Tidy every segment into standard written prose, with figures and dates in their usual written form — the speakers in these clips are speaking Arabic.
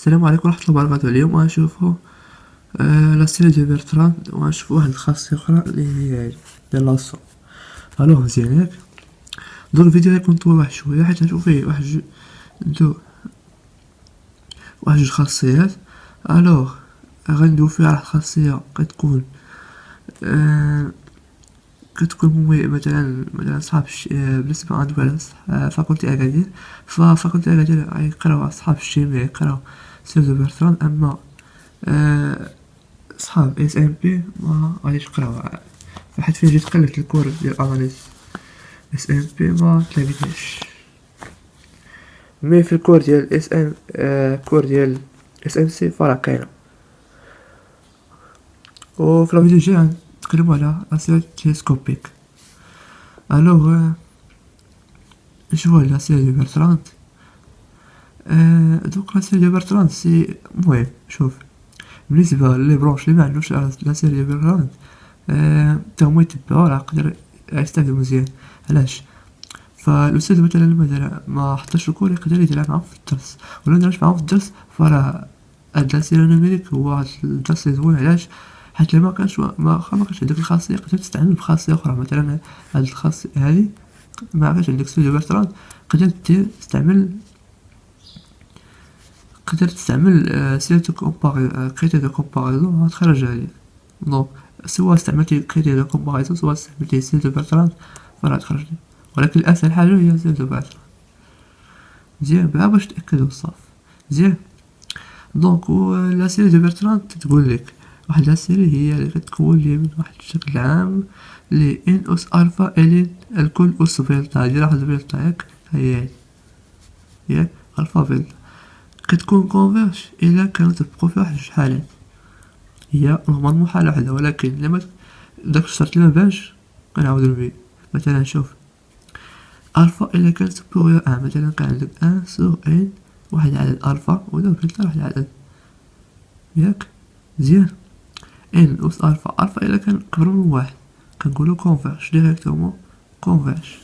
السلام عليكم ورحمة الله وبركاته. اليوم غنشوفو لا سيري دو برتراند، وغنشوفو واحد الخاصية أخرى لي هي ديال لاصو. ألوغ مزيان ياك. دوك الفيديو غيكون طويل واحد شوية حيت غنشوف فيه واحد جوج خاصيات. ألوغ غندوي فيها واحد الخاصية كتكون مثلا صحاب بالنسبة غندوي على فاكولتي أكادير. ففاكولتي أكادير غيقراو صحاب الشيمياء يقراو سيري دو برتراند، أما صحاب اس ام بي ما غاديش يقراوها. فحيت فين جيت قلبت الكور ديال اناليز اس ام بي ما تلاقيتهاش، مي في الكور ديال اس ام كور ديال اس ام سي فراه كاينه. وفي الفيديو الجاي نتكلموا على اسئله تيليسكوبيك. الوغ نشوفوا على سيري دو برتراند. دوك لا سيري دو برتراند سي مهم. شوف، بالنسبه لي برونش اللي ما عندوش لا سيري دو برتراند تا هما يتبعوها راه يقدر يستافدو مزيان. علاش؟ فالاستاذ مثلا ما حطش الكور يقدر يديرها معاهم في الدرس، ولا مديرهاش معاهم في الدرس فراه هاد لاسيري نوميريك هو واحد الدرس زوين. علاش؟ حيت لما كانش عندك الخاصيه تقدر تستعمل بخاصيه اخرى. مثلا هاد الخاصيه هادي ما كانش عندك سيري دو برتراند تقدر تستعمل سيري دو كريتير دو كومباريزون غتخرج هادي. دونك سواء استعملتي كريتير دو كومباريزون سواء استعملتي سيري دو برتراند فراه تخرج لي، ولكن الاسهل حاجه هي سيري دو برتراند. مزيان بلا باش تاكدوا الصف مزيان. دونك لا سيري دو برتراند تقول لك واحد لا سيري هي اللي كتكون لي من واحد الشكل عام لي ان اس الفا الين الكل اس بيلتا. دير واحد البيلتا ياك، هي ياك الفا بيلتا كتكون كونفيرج الا كانت بروفي واحد جوج حالات. هي نورمالمون حالة وحدة، ولكن لما داك الشرط لما بانش كنعاودو بيه. مثلا شوف الفا الا كانت سوبيريور ان، مثلا كان عندك ان سور ان واحد عدد الفا ولا بيلتا واحد العدد ياك مزيان. ان اس الفا الا كان كبر من واحد كنقولو كونفيرج ديريكتومون كونفيرج.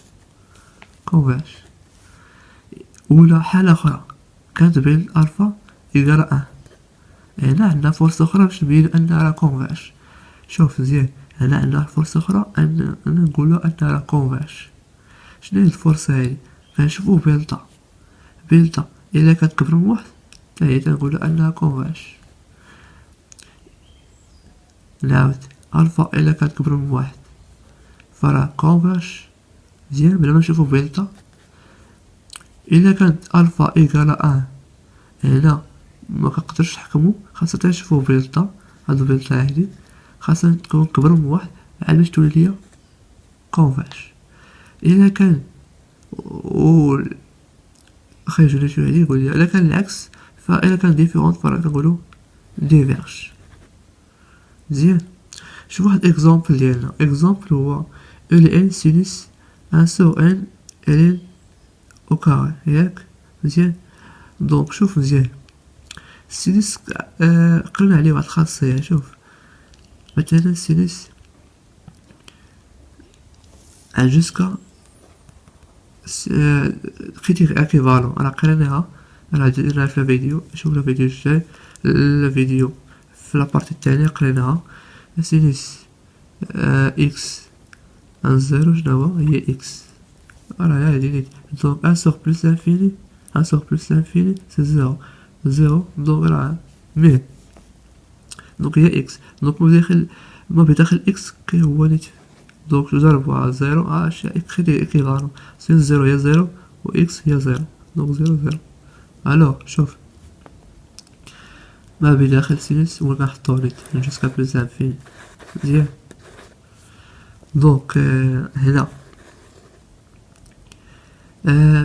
ولا حالة اخرى كانت بين الفا يقرا ان، هنا عندنا فرصة أخرى باش نبينو أنها راه كونفيرج. شوف مزيان، هنا عندنا فرصة أخرى أن نقولو أنها راه كونفيرج. شناهي الفرصة هادي؟ غنشوفو بيلتا إلا كانت كبر من واحد حتى هي تنقولو أنها كونفيرج. نعاود ألفا إلا كانت كبر من واحد فراه كونفيرج مزيان بلا ما نشوفو بيلتا. إلا كانت ألفا إيكالا ان هنا ما كنقدرش نحكمو، خاصة نشوفو بيلتا. هاد البيلتا هادي خاصها تكون كبر من واحد عاد باش تولي ليا كونفيرج. الا كان خرج شو هادي يقول لي الا كان العكس، فالا كان ديفيرونت فراه كنقولو ديفيرج. مزيان. شوف واحد اكزامبل ديالنا. اكزامبل هو ال ان سينيس ان سو ان ال او كاري ياك مزيان. دونك شوف مزيان السينيس قلنا عليه واحد الخاصية. شوف مثلا السينيس عن جوسكا كريتير اكيفالون راه قريناها، راه درناها في الفيديو. شوف الفيديو الجاي، الفيديو في لابارتي التانية قريناها. سينيس اكس عن زيرو شناهو هي اكس، راه هادي. دونك ان سور بلس انفيني سي زيرو دونك راه ميه. دونك هي اكس، دونك ما بداخل اكس كي هو نيت. دونك نضربو على زيرو كريتير اكيفالون. سين زيرو هي زيرو و اكس هي زيرو، دونك زيرو. الوغ شوف ما بداخل سينيس و كنحطو نيت جوسكا بلس انفيني مزيان. دونك هنا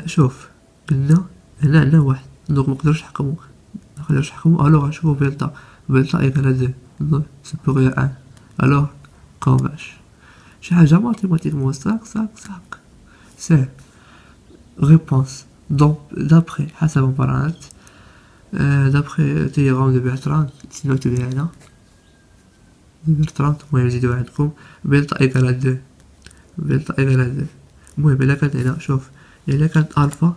شوف قلنا هنا عندنا واحد، دونك مقدرش نحكمو. الوغ نشوفو بيلتا ايكال دو سوبيريور ان، الوغ كونفيرج. شي حاجة ماتيماتيكمون صاك سير ريبونس. دونك دابخي حسب مقارنات دابخي تيغرام دو برتراند نوتو هنا برتراند. المهم نزيدو عندكم بيلتا ايكال دو المهم الا كانت هنا شوف الا كانت الفا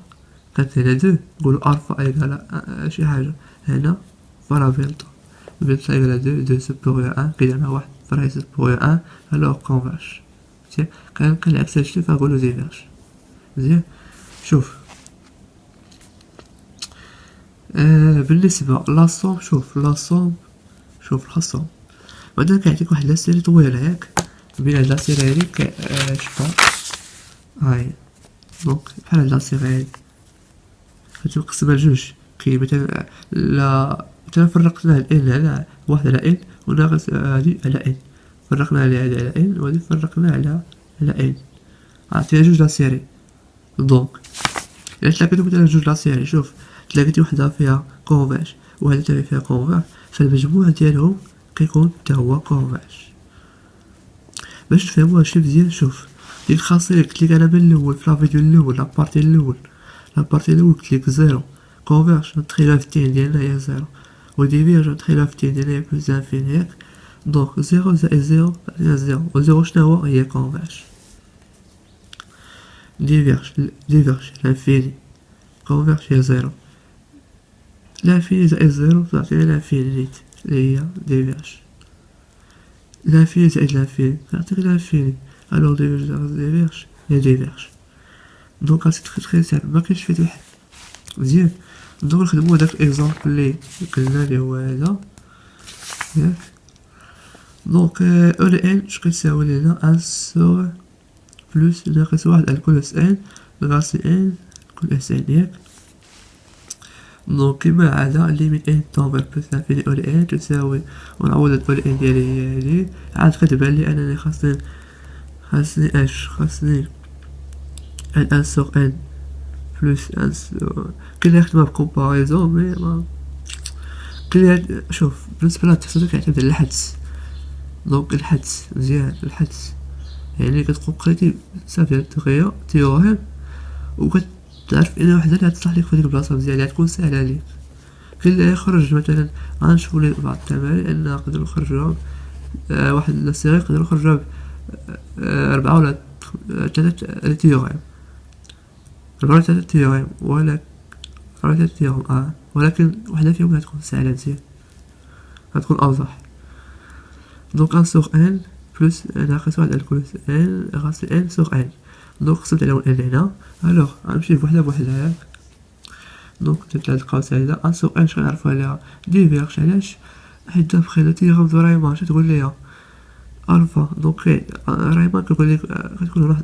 كانت هنا دو نقولو الفا ايكال شي حاجة هنا فوالا فيلتا إيكال 2 سوبيريور 1 كيديرنا واحد فراي سوبيريور 1 ألوغ كونفيرج مزيان. كنعكس هادشي فنقولو ديفيرج مزيان. شوف بالنسبة لاصوم شوف لاصوم بعدا كيعطيك واحد لاسيري طويلة ياك بين هاد لاسيري هادي شوفها هاي دونك بحال هاد لاسيري هادي كتقسمها لجوج كي مثلا لا مثلا فرقنا الان على واحد على ان وناقص هادي على ان فرقنا على هادي على ان وهادي فرقنا على ان عطيها جوج لاسيري. دونك الا تلاقيتو مثلا جوج لاسيري شوف تلاقيتي وحده فيها كونفيرج وهادي تاني فيها كونفيرج فالمجموع ديالهم كيكون حتى هو كونفيرج. باش تفهموا هادشي مزيان شوف ديك خاصني قلت لك انا من الاول في الفيديو الاول لابارتي الاول قلت لك زيرو كونفيرج ندخلها في التين ديالنا هي زيرو وديفيرج ندخلها في التين ديالنا هي بلوس انفيني ياك. دونك زيرو زائد زيرو تعطينا زيرو وزيرو شنو هو هي كونفيرج. ديفيرج لانفيني كونفيرج هي زيرو لانفيني زائد زيرو تعطينا لانفيني نيت اللي هي ديفيرج لانفيني زائد لانفيني تعطيك لانفيني الوغ ديفيرج هي ديفيرج. دونك سي تري سامبل مكاينش فيه واحد مزيان. دونك نخدمو هداك الاكزامبل اللي قلنا اللي هو هذا ياك. دونك او ان اش كتساوي لنا ان سور بلوس ناقص واحد الكل اس ان غاسي ان كل اس ان ياك. دونك كيما عادة ليميت ان طومبل بلوس انفيني او ان تساوي ونعوض او ان ديالي هي هادي عاد كتبان لي انني خاصني ان سور ان بلوس ان سور كلها خدمة بكومباريزون مي ما كلها. شوف بالنسبة للتحسب كيعتمد على الحدس. دونك الحدس مزيان الحدس يعني كتقوم قريتي بزاف ديال التيوريم وكتعرف ان وحده اللي غتصلح ليك في ديك البلاصه مزيان اللي غتكون ساهله عليك. كاين اللي يخرج مثلا غنشوفو لي بعض التمارين ان نقدرو نخرجوها واحد السيري نقدرو نخرجوها 4 ولا 3 تيوريم 4 ولا 3 تيوريم ولكن وحده فيهم غتكون ساهله مزيان غتكون اوضح. دونك ان سور ان بلوس ناقص واحد الكل ان غاسي ان سور ان. دونك قسمت عليهم ان هنا الوغ غنمشي بوحده ياك. دونك درت هاد القوس هذا ان سور ان شنو نعرفو عليها ديفيرج علاش حيت دابخي لو تيغرام دو رايمان اش تقول ليا الفا. دونك رايمان كيقول لك كتكون واحد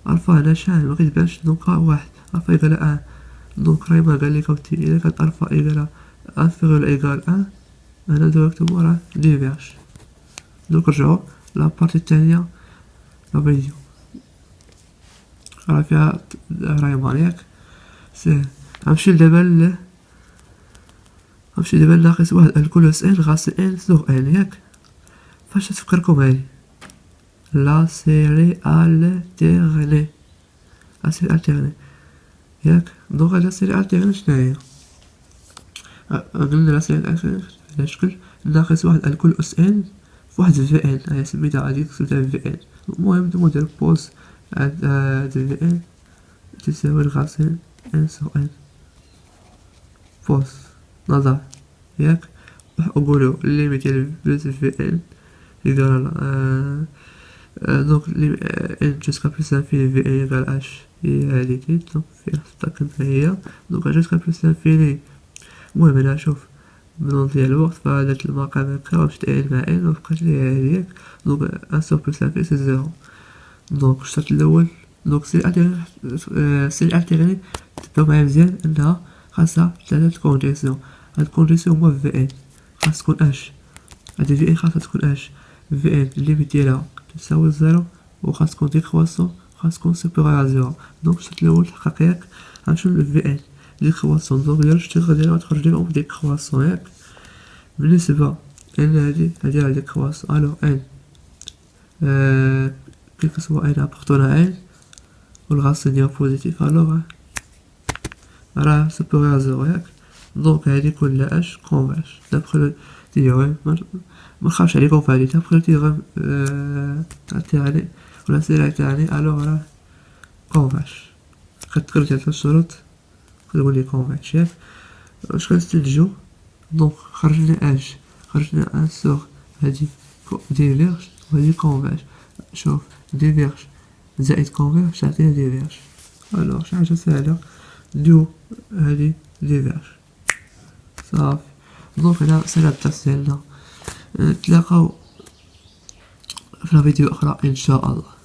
الفا هنا شحال ما كيتبانش. دونك واحد الفا ايكال ان. دونك رايمان قال لك اوتي الا كانت الفا ايكال انفيريور ايكال ان هنا ديريكتومون راه ديفيرج. دونك نرجعو لابارتي الثانية لا فيديو راه فيها رايمان ياك ساهل. غنمشي دابا ناقص واحد الكل اس ان غاسي ان سور ان ياك. فاش تفكركم هادي لا سيري التيرني ياك. دونك لا سيري التيرني شناهي قلنا لا سيري التيرني على شكل ناقص واحد الكل اس ان فواحد في ان هي سميتها غادي كتبتها في ان. المهم ندير بوز عند في ان تساوي الغاسي ان سور ان بوز نظر ياك. نقولو الليميت ديال بلوس في ان ايكال دونك ان جوسكا بلوس انفيني في ان ايكال اش هي هادي تيت. دونك فيها تتأكد هي دونك جوسكا بلوس انفيني. المهم هنا شوف بنون ديال الوقت فهاداك المقام هكا ومشيت ان مع ان وبقات لي هادي ياك. دونك ان سور بلوس انفيني سي زيرو. دونك الشرط الاول دونك سي التيرني تبداو معايا مزيان انها خاصها 3 كونديسيون. هاد الكونديسيون هما في ان خاص تكون اش هادي في ان خاصها تكون اش في ان الليميت ديالها تساوي زيرو وخاص تكون ديكرواسون خاص تكون سوبيريور زيرو. دونك الشرط الاول تحقق ياك غنمشيو لفي ان ديكرواسون. دونك ديال الشتيغ ديالها غتخرج لينا ديكرواسون ياك. بالنسبة ان هادي راه ديكرواسون الوغ ان كيف سوا ان ابورتونا ان والغاسي ديالها بوزيتيف الوغ راه سوبيريور زيرو ياك. دونك هادي كلها اش كونفيرج دابخي لو تيوريم منخافش عليكم في هادي دابخي لو تيوريم تاعني ولا سيري تاعني الوغ راه كونفيرج كتكرر تلات الشروط كتقول لي كونفيرج ياك. واش غنستنتجو؟ دونك خرجنا ان سوغ هادي ديفيرج وهادي كونفيرج. شوف ديفيرج زائد كونفيرج تعطينا ديفيرج. الوغ شي حاجة ساهلة نديرو هادي ديفيرج صافي. دونك هنا سالا الدرس ديالنا، نتلاقاو في فيديو اخرى ان شاء الله.